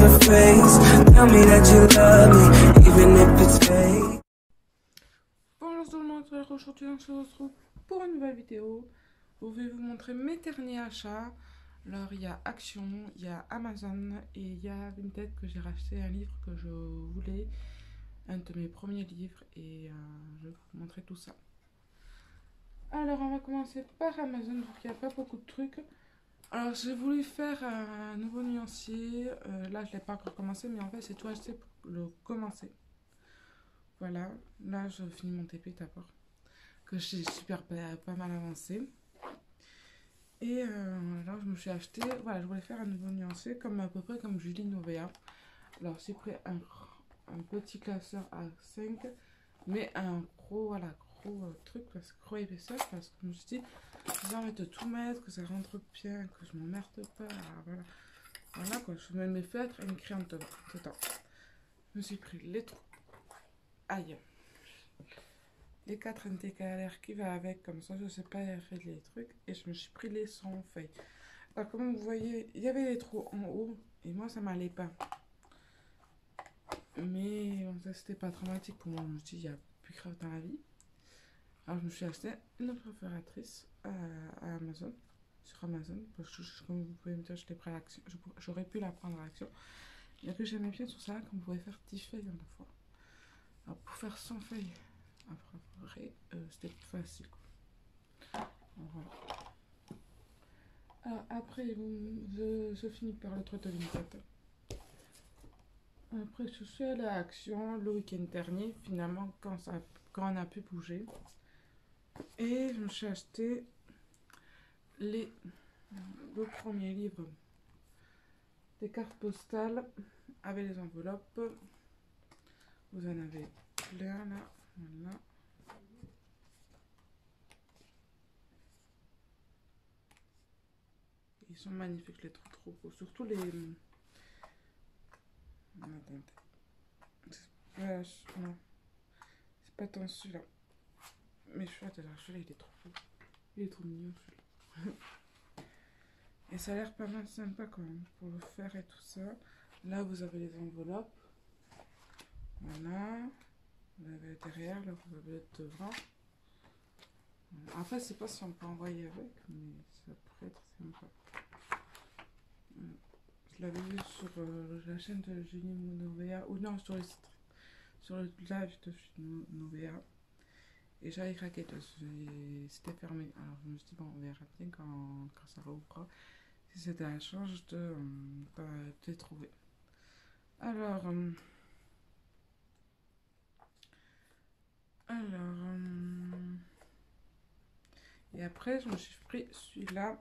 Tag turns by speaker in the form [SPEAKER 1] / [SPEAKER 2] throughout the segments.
[SPEAKER 1] the face. Tell me that you love me, even if it's fake.
[SPEAKER 2] Bonjour tout le monde, aujourd'hui on se retrouve pour une nouvelle vidéo où je vais vous montrer mes derniers achats. Alors il y a Action, il y a Amazon et il y a Vinted que j'ai racheté un livre que je voulais, un de mes premiers livres, et je vais vous montrer tout ça. Alors on va commencer par Amazon parce qu'il n'y a pas beaucoup de trucs. Alors j'ai voulu faire un nouveau nuancier, là je l'ai pas encore commencé mais en fait c'est tout acheté pour le commencer. Voilà, là je finis mon TP d'abord, que j'ai super pas mal avancé. Et là je me suis acheté, voilà, je voulais faire un nouveau nuancier comme à peu près comme Julie Novea. Alors j'ai pris un petit classeur à 5, mais un gros, voilà, gros truc, parce que gros épaisseur, parce que je me suis dit, j'ai envie de tout mettre, que ça rentre bien, que je m'emmerde pas, voilà. Voilà quoi, je mets mes feutres et mes crayons dedans. Je me suis pris les trous. Aïe. Les 4 NTKLR qui va avec, comme ça je sais pas faire les trucs, et je me suis pris les 100 feuilles. Alors comme vous voyez, il y avait les trous en haut, et moi ça m'allait pas. Mais bon, ça c'était pas traumatique pour moi, je me suis dit, il y a plus grave dans la vie. Alors je me suis acheté une perforatrice à Amazon, sur Amazon, parce que comme vous pouvez me dire, je l'ai pris à l'Action, j'aurais pu la prendre à l'Action. Il y a que j'aimais bien sur ça, comme vous pouvez faire 10 feuilles à la fois. Alors pour faire 100 feuilles après, c'était plus facile quoi. Voilà. Alors après je finis par le truc de Vinted. Après je suis allée à Action le week-end dernier, finalement quand on a pu bouger. Et je me suis acheté le premier livre des cartes postales avec les enveloppes. Vous en avez plein là, voilà. Ils sont magnifiques, je les trouve trop beaux. Surtout les... Attendez. Non, c'est pas tant celui-là. Mais celui-là, il est trop beau. Il est trop mignon celui-là. Et ça a l'air pas mal sympa quand même pour le faire et tout ça. Là, vous avez les enveloppes. Voilà. Vous avez derrière, là, vous avez devant. Après, je sais pas si on peut envoyer avec, mais ça pourrait être sympa. Je l'avais vu sur la chaîne de Julie Novea, ou non, sur le live de Julie Novea. Et j'avais craqué, c'était fermé. Alors je me suis dit, bon, on verra bien quand ça rouvrira. Si c'était un change de les trouver. Alors, et après, je me suis pris celui-là.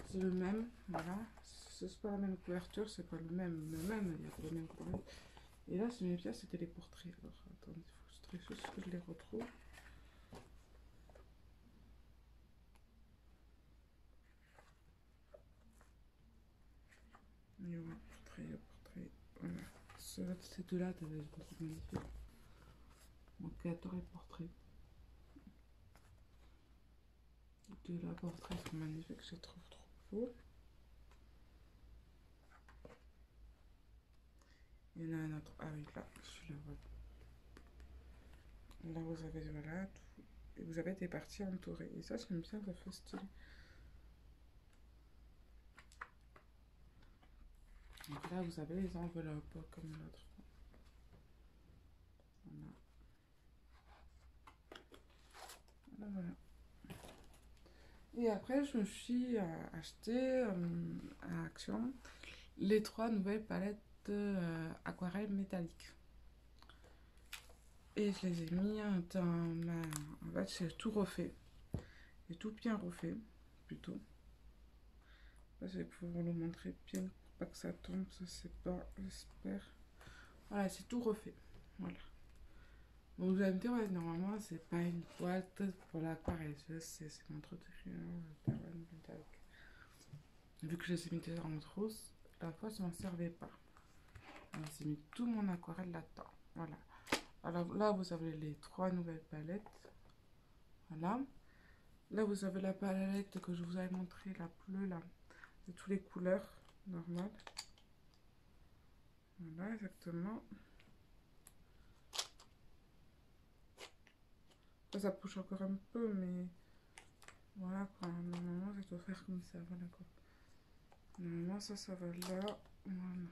[SPEAKER 2] C'est le même, voilà. C'est pas la même couverture, c'est pas le même, il y a pas le même couleur. Et là, sur mes pièces, c'était les portraits. Alors, attendez, il faut juste que je les retrouve. Et ouais, portrait, voilà. Ces deux-là, je les trouve magnifiques. Donc, créateur et portrait. Les deux-là, portrait, sont magnifiques, je les trouve trop beaux. Il y en a un autre, ah oui, là, celui-là, voilà. Là, vous avez, voilà, tout. Et vous avez des parties entourées. Et ça, j'aime bien, ça fait style. Donc là, vous avez les enveloppes, comme l'autre. Voilà. Voilà. Et après, je me suis acheté à Action les 3 nouvelles palettes aquarelle métallique. Et je les ai mis dans ma... En fait, j'ai tout refait. J'ai tout bien refait, plutôt. Là, je vais pouvoir le montrer bien pour pas que ça tombe, ça c'est pas, j'espère. Voilà, c'est tout refait. Voilà. Donc vous allez me dire, ouais, normalement, c'est pas une boîte pour l'aquarelle. C'est mon truc métallique. Vu que je les ai mis déjà en trousse, la fois, ça m'en servait pas. Alors, j'ai mis tout mon aquarelle là-dedans. Voilà. Alors là, vous avez les 3 nouvelles palettes. Voilà. Là, vous avez la palette que je vous avais montré, la bleue, là. De toutes les couleurs normales. Voilà, exactement. Ça bouge encore un peu, mais voilà quoi. Normalement, ça doit faire comme ça. Voilà quoi. Normalement, ça va là. Voilà.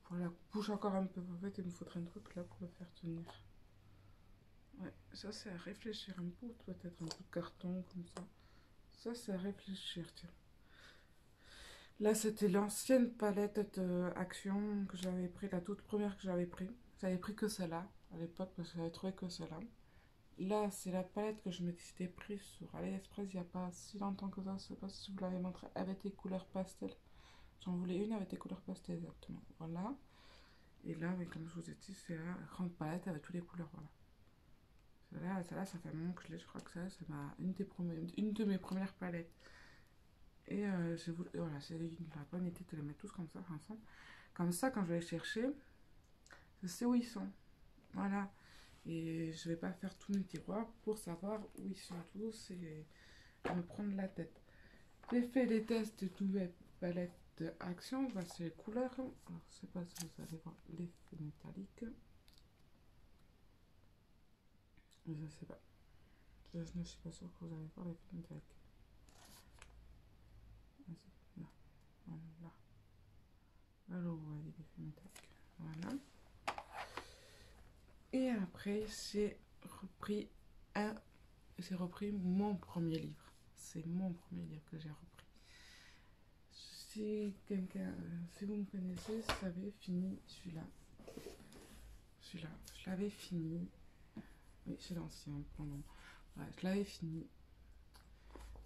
[SPEAKER 2] Voilà, bouge encore un peu. En fait, il me faudrait un truc là pour le faire tenir. Ouais, ça c'est à réfléchir un peu. Peut-être un peu de carton comme ça. Ça c'est à réfléchir, tiens. Là, c'était l'ancienne palette de Action que j'avais pris, la toute première que j'avais pris. J'avais pris que celle-là à l'époque parce que j'avais trouvé que celle-là. Là, c'est la palette que je m'étais prise sur AliExpress il n'y a pas si longtemps que ça. Je sais pas si je vous l'avais montré avec des couleurs pastel. J'en voulais une avec des couleurs pastel, exactement. Voilà. Et là, mais comme je vous ai dit, c'est la grande palette avec toutes les couleurs. Voilà. Celle-là, ça fait un moment que je l'ai. Je crois que ça, c'est une de mes premières palettes. Et voilà, c'est la bonne idée de les mettre tous comme ça, ensemble. Comme ça, quand je vais les chercher, je sais où ils sont. Voilà. Et je vais pas faire tous mes tiroirs pour savoir où ils sont tous et me prendre la tête. J'ai fait les tests de nouvelles palettes d'Action. Voici les couleurs. Alors, je sais pas si vous allez voir l'effet métallique. Je sais pas. Je ne suis pas sûre que vous allez voir l'effet métallique. Vas-y, là. Voilà. Alors, vous voyez l'effet métallique. Voilà. Et après, j'ai repris mon premier livre. C'est mon premier livre que j'ai repris. Si vous me connaissez, j'avais fini celui-là. Celui-là, je l'avais fini. Oui, c'est l'ancien, pardon. Ouais, je l'avais fini.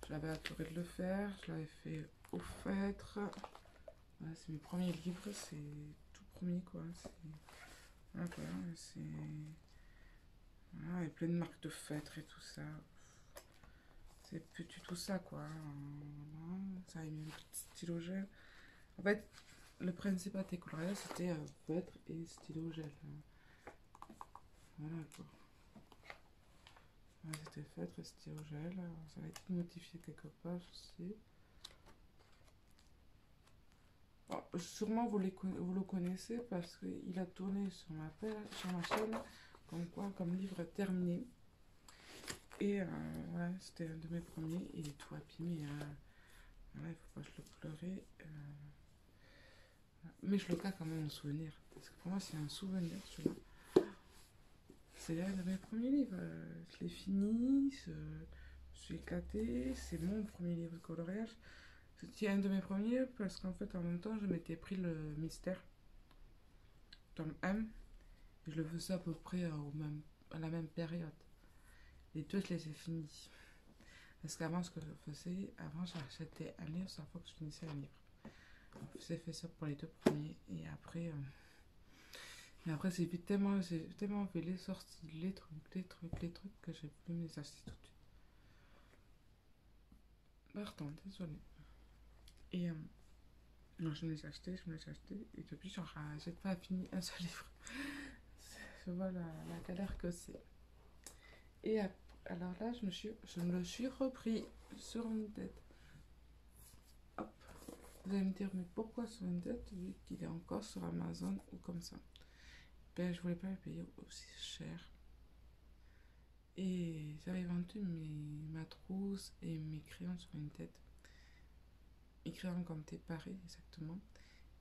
[SPEAKER 2] Je l'avais adoré de le faire. Je l'avais fait au feutre. Voilà, c'est mes premiers livres. C'est tout premier, quoi. Voilà, c'est... Voilà, avec plein de marques de feutre et tout ça. C'est plus du tout ça, quoi. Voilà, ça a mis un petit stylo gel. En fait, le principal des coloriages, c'était feutre et stylo gel. Voilà, quoi. Voilà, c'était feutre et stylo gel. Ça va être modifié quelque part aussi. Bon, sûrement vous le connaissez parce qu'il a tourné sur ma chaîne comme livre terminé. Et voilà, c'était un de mes premiers. Il est tout abîmé. Voilà, il faut pas que je le pleurer. Mais je le garde quand même en souvenir. Parce que pour moi, c'est un souvenir, celui-là. C'est un de mes premiers livres. Je l'ai fini. Je suis éclatée. C'est mon premier livre de coloriage. C'était un de mes premiers parce qu'en fait, en même temps, je m'étais pris le Mystère, tome 1. Et je le faisais à peu près à la même période. Les deux, je les ai finis. Parce qu'avant, ce que je faisais, avant, j'achetais un livre chaque fois que je finissais un livre. J'ai fait ça pour les deux premiers. Et après, j'ai tellement vu les sorties, les trucs que j'ai voulu me les acheter tout de suite. Pardon, désolé. Et non, je me les ai achetés. Et depuis, j'ai pas fini un seul livre. Je vois la galère que c'est. Et alors là, je me le suis repris sur une tête. Hop. Vous allez me dire, mais pourquoi sur une tête vu qu'il est encore sur Amazon ou comme ça? Ben, je voulais pas le payer aussi cher. Et j'avais vendu ma trousse et mes crayons sur une tête. Mes crayons comme t'es pareil, exactement.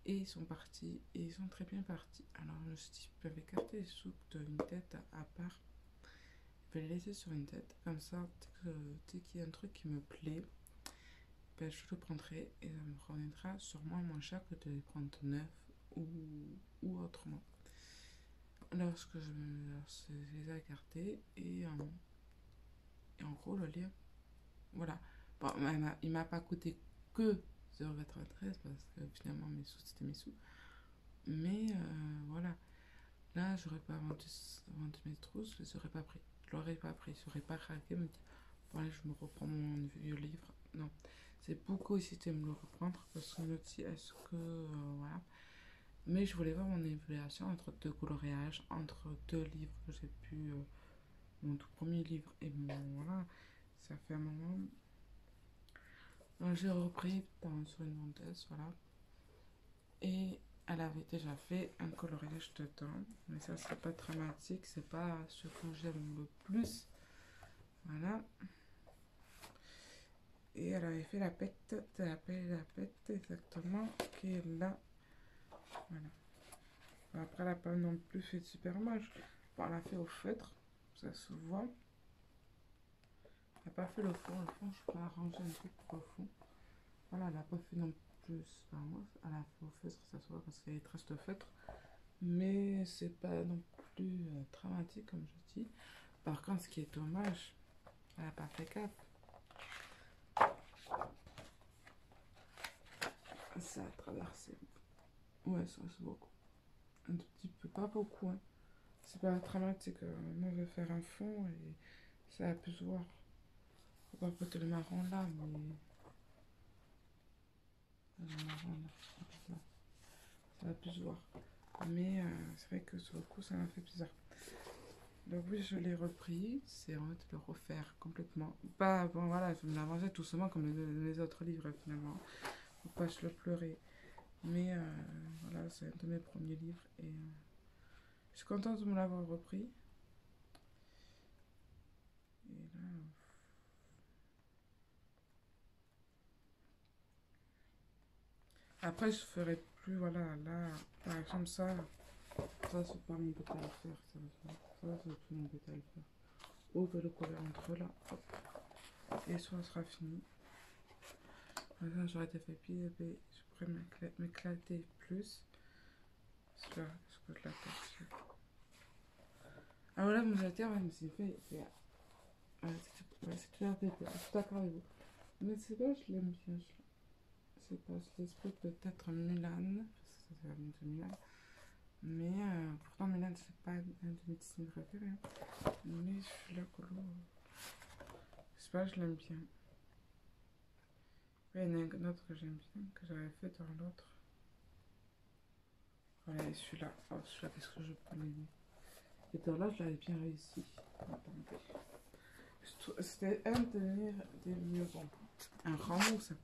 [SPEAKER 2] Et ils sont partis, et ils sont très bien partis. Alors je me suis dit, je peux écarter les sous d'une tête à part. Je vais les laisser sur une tête. Comme ça, dès qu'il y a un truc qui me plaît, ben, je le prendrai et ça me reviendra sûrement moins cher que de les prendre neuf ou autrement. Lorsque je les ai écartés et en gros le livre, voilà. Bon, il m'a pas coûté que 0,93 parce que finalement mes sous c'était mes sous. Mais voilà, là j'aurais pas vendu mes trousses, je les aurais pas pris. Je l'aurais pas pris, j'aurais pas craqué, me dire voilà, je me reprends mon vieux livre. Non, c'est beaucoup hésité à me le reprendre parce que je me dis est-ce que voilà. Mais je voulais voir mon évaluation entre deux coloriages, entre deux livres que j'ai pu. Mon tout premier livre et voilà, ça fait un moment. Donc j'ai repris sur une vendeuse, voilà. Et elle avait déjà fait un coloriage dedans, mais ça c'est pas dramatique, c'est pas ce que j'aime le plus. Voilà. Et elle avait fait la pète, la pète exactement, qui est là. Voilà. Après, elle n'a pas non plus fait super moche. Bon, elle a fait au feutre, ça se voit. Elle n'a pas fait le fond, je peux arranger un truc pour le fond. Voilà, elle n'a pas fait non plus super moche. Elle a fait au feutre, ça se voit parce qu'il y a des traces de feutre. Mais c'est pas non plus dramatique, comme je dis. Par contre, ce qui est dommage, elle n'a pas fait cap. Ça a traversé. Ouais, ça se voit. Un tout petit peu, pas beaucoup. Hein. C'est pas dramatique. Moi, je vais faire un fond et ça va plus se voir. Faut pas porter le marron là, mais. Le marron là. Ça va plus se voir. Mais c'est vrai que sur le coup, ça m'a fait bizarre. Donc, oui, je l'ai repris. C'est en fait de le refaire complètement. Pas, bon, voilà, je me l'avançais tout simplement comme les autres livres finalement. Faut pas se le pleurer. Mais voilà, c'est un de mes premiers livres et je suis contente de me l'avoir repris. Et là, après, je ferai plus, voilà, là, par exemple, ça c'est pas mon à le faire, ça c'est plus mon à le faire. Ou je vais le coller entre là, hop, et soit sera fini. Maintenant, j'aurais été fait pile, je pourrais m'éclater plus. Est-ce que je l'attache? Ah voilà, mon éditeur, ouais, mais c'est fait, c'est tout à fait, je suis d'accord avec vous. Mais c'est pas, je l'aime bien, c'est pas, je l'esprit peut-être Mulan, parce que ça vient de Mulan. Mais pourtant Mulan c'est pas un de mes dessins préférés. Hein. Mais celui-là, Colo, je sais pas, je l'aime bien. Ouais, il y en a un autre que j'aime bien, que j'avais fait dans l'autre. Voilà, et celui-là. Oh, celui-là, qu'est-ce que je peux l'aimer. Et dans là, je l'avais bien réussi. C'était un des mieux bons. Un rameau, ça.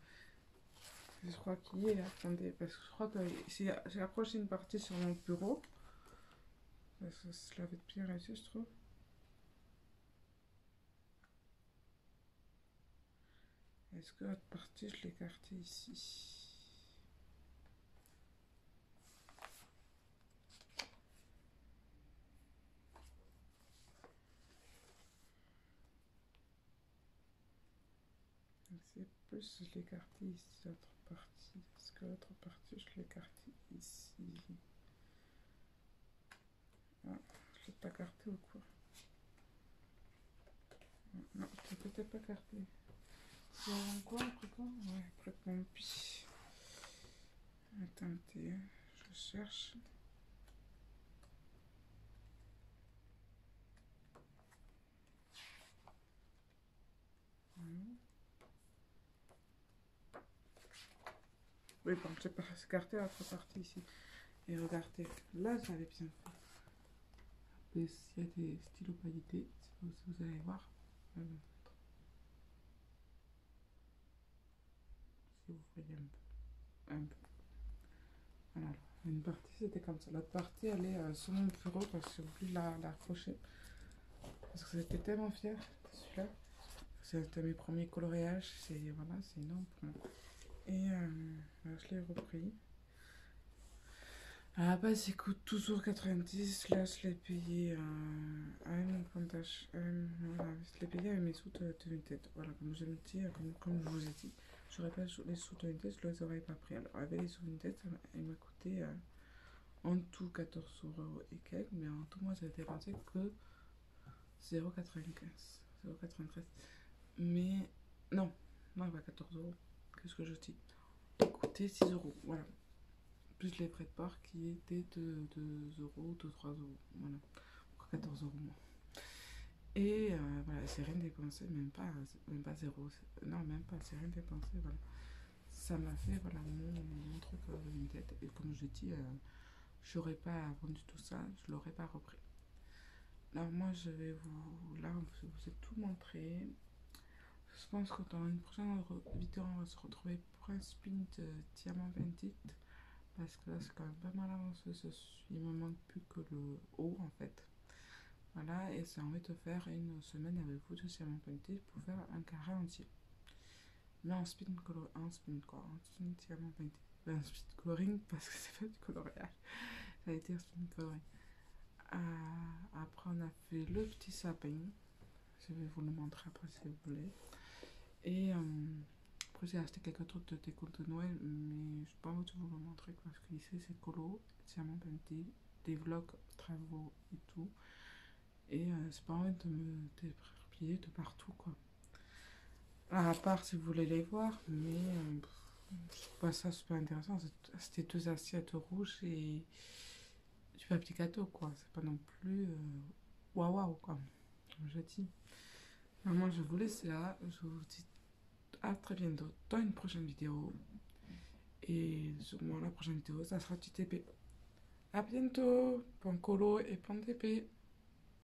[SPEAKER 2] Je crois qu'il y est, attendez, parce que je crois que j'ai accroché une partie sur mon bureau. Parce que je l'avais bien réussi, je trouve. Est-ce que l'autre partie, je l'ai écartée ici? C'est plus, je l'ai écartée ici, l'autre partie. Est-ce que l'autre partie, je l'ai écartée ici? Ah, je l'ai pas écartée ou quoi? Non, je l'ai peut-être pas écartée. Il y a encore après quoi? Ouais, après pompi. Attendez, je cherche. Oui, bon, j'ai pas écarté l'autre partie ici. Et regardez, là, je l'avais bien fait. Il y a des stylos pailletés, si vous allez voir. Si vous voyez un peu. Voilà, une partie c'était comme ça. L'autre partie elle est sur mon bureau parce que j'ai oublié de la accrocher. Parce que j'étais tellement fière de celui-là. C'était mes premiers coloriages. C'est voilà, c'est énorme pour moi. Et je l'ai repris. À la base, il coûte toujours 90. Là, je l'ai payé à voilà, je l'ai payé avec mes sous de Vinted. Voilà, comme je le dis, comme je vous ai dit, j'aurais pas les sous de Vinted, je les aurais pas pris. Alors, avec les sous Vinted, il m'a coûté en tout 14 € et quelques, mais en tout, moi, j'ai dépensé que 0,95, 0,93. Mais non, non, pas 14 €. Qu'est-ce que je dis? Il coûtait 6 €. Voilà. Plus les frais de port qui étaient de 2 €, de 3 €. Voilà. 14 € moins. Et voilà, c'est rien dépensé, même pas 0. Non, même pas, c'est rien dépensé. Voilà. Ça m'a fait voilà, mon truc une tête. Et comme je dis, j'aurais pas vendu tout ça, je l'aurais pas repris. Alors moi je vais vous ai tout montré. Je pense que dans une prochaine vidéo on va se retrouver pour un spin de diamant vintage parce que là c'est quand même pas mal avancé. Il me manque plus que le haut en fait. Voilà, et j'ai envie de faire une semaine avec vous de diamant painté pour faire un carré entier. Mais en spin color, en spin quoi, en spin diamant painté. Un spin coloring parce que c'est pas du coloriage. Ça a été un spin coloring. Après on a fait le petit sapin. Je vais vous le montrer après si vous voulez. Et après j'ai acheté quelques trucs de déco de Noël, mais je n'ai pas envie de vous le montrer parce que ici c'est colo, diamant painté, des vlogs, travaux et tout. Et c'est pas envie de me déperpiller de partout quoi. À part si vous voulez les voir, mais c'est pas ça super intéressant. C'était 2 assiettes rouges et du papier gâteau quoi. C'est pas non plus waouh waouh quoi. Comme je dis. Maman, je vous laisse là. Je vous dis à très bientôt dans une prochaine vidéo. Et sûrement la prochaine vidéo, ça sera du TP. À bientôt. Bon colo et bon TP.